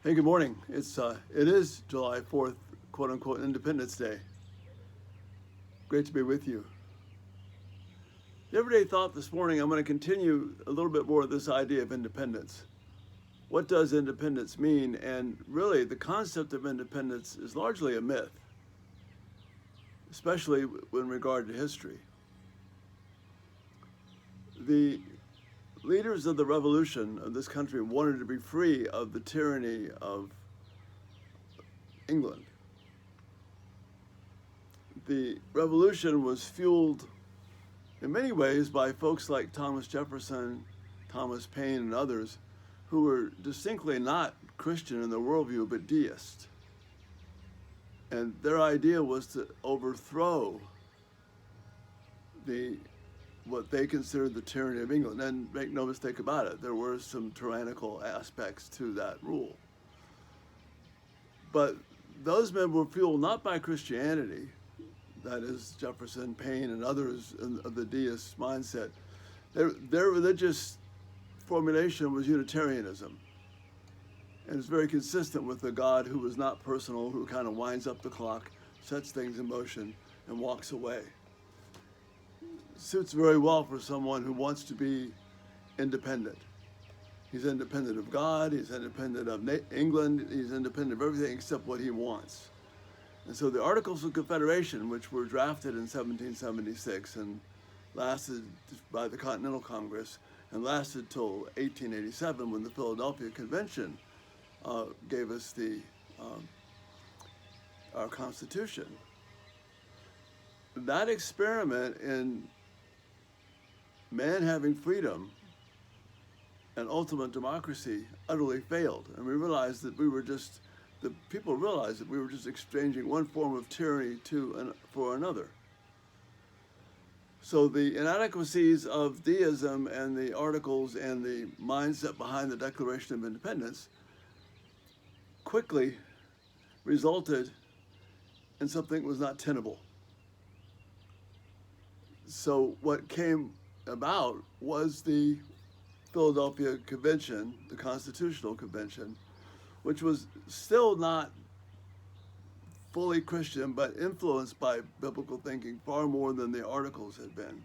Hey, good morning. It is July 4th, quote unquote, Independence Day. Great to be with you. The everyday thought this morning, I'm going to continue a little bit more of this idea of independence. What does independence mean? And really, the concept of independence is largely a myth, especially in regard to history. The leaders of the revolution of this country wanted to be free of the tyranny of England. The revolution was fueled in many ways by folks like Thomas Jefferson, Thomas Paine, and others who were distinctly not Christian in their worldview, but Deist. And their idea was to overthrow what they considered the tyranny of England. And make no mistake about it, there were some tyrannical aspects to that rule. But those men were fueled not by Christianity, that is Jefferson, Paine, and others of the Diest mindset. Their religious formulation was Unitarianism. And it's very consistent with a God who was not personal, who kind of winds up the clock, sets things in motion, and walks away. Suits very well for someone who wants to be independent. He's independent of God, he's independent of England, he's independent of everything except what he wants. And so the Articles of Confederation, which were drafted in 1776 and lasted by the Continental Congress and lasted till 1887 when the Philadelphia Convention gave us our Constitution. That experiment in man having freedom and ultimate democracy utterly failed. And the people realized that we were just exchanging one form of tyranny for another. So the inadequacies of deism and the articles and the mindset behind the Declaration of Independence quickly resulted in something that was not tenable. So what came about was the Philadelphia Convention, the Constitutional Convention, which was still not fully Christian, but influenced by biblical thinking far more than the Articles had been.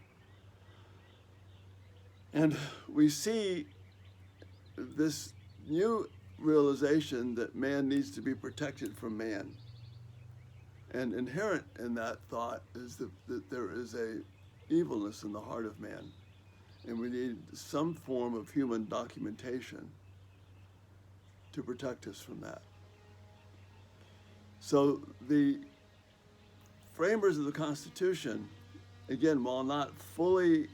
And we see this new realization that man needs to be protected from man. And inherent in that thought is that there is a evilness in the heart of man, and we need some form of human documentation to protect us from that. So the framers of the Constitution, again, while not fully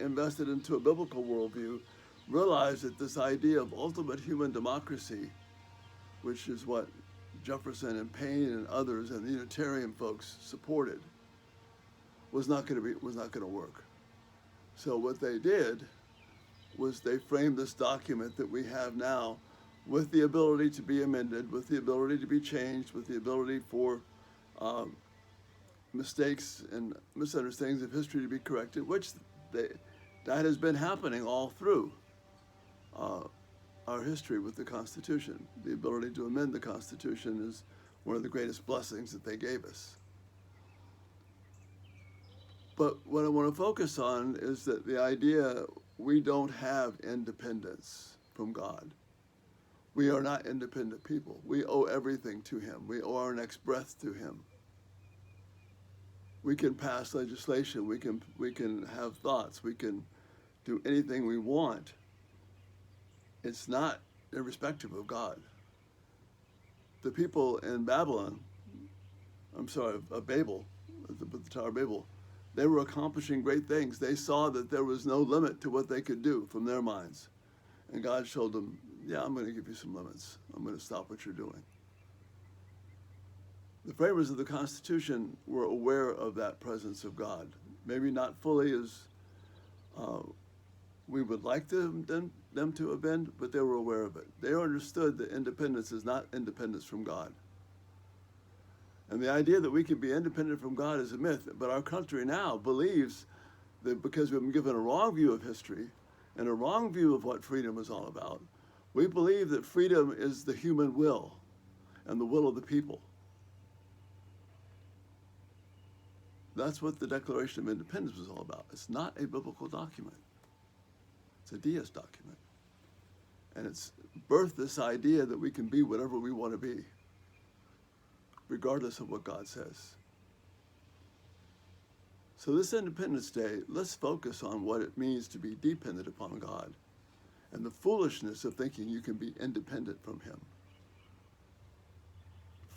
invested into a biblical worldview, realized that this idea of ultimate human democracy, which is what Jefferson and Paine and others and the Unitarian folks supported, was not going to work. So what they did was they framed this document that we have now with the ability to be amended, with the ability to be changed, with the ability for mistakes and misunderstandings of history to be corrected, that has been happening all through our history with the Constitution. The ability to amend the Constitution is one of the greatest blessings that they gave us. But what I want to focus on is that the idea we don't have independence from God. We are not independent people. We owe everything to Him. We owe our next breath to Him. We can pass legislation. We can have thoughts. We can do anything we want. It's not irrespective of God. The people in Babel, the Tower of Babel, they were accomplishing great things. They saw that there was no limit to what they could do from their minds. And God showed them, yeah, I'm going to give you some limits. I'm going to stop what you're doing. The framers of the Constitution were aware of that presence of God. Maybe not fully as we would like them to have been, but they were aware of it. They understood that independence is not independence from God. And the idea that we can be independent from God is a myth, but our country now believes that because we've been given a wrong view of history and a wrong view of what freedom is all about, We believe that freedom is the human will and the will of the people. That's what the Declaration of Independence was all about. It's not a biblical document. It's a Diest document. And it's birthed this idea that we can be whatever we want to be, regardless of what God says. So this Independence Day, let's focus on what it means to be dependent upon God and the foolishness of thinking you can be independent from Him.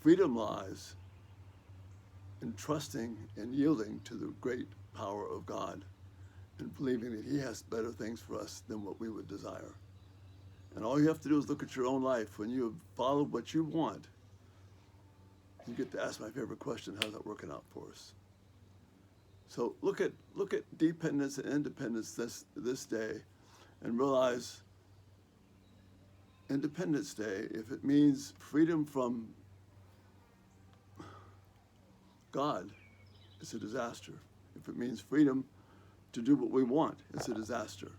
Freedom lies in trusting and yielding to the great power of God and believing that He has better things for us than what we would desire. And all you have to do is look at your own life. When you have followed what you want, you get to ask my favorite question: how's that working out for us? So look at dependence and independence this day, and realize Independence Day, if it means freedom from God, it's a disaster. If it means freedom to do what we want, it's a disaster.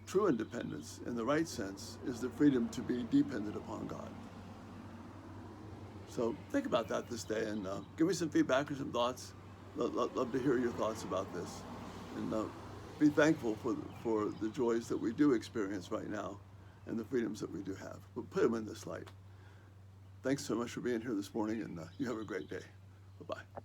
True independence, in the right sense, is the freedom to be dependent upon God. So think about that this day, and give me some feedback or some thoughts. Love to hear your thoughts about this. And be thankful for the joys that we do experience right now and the freedoms that we do have. But put them in this light. Thanks so much for being here this morning, and you have a great day. Bye-bye.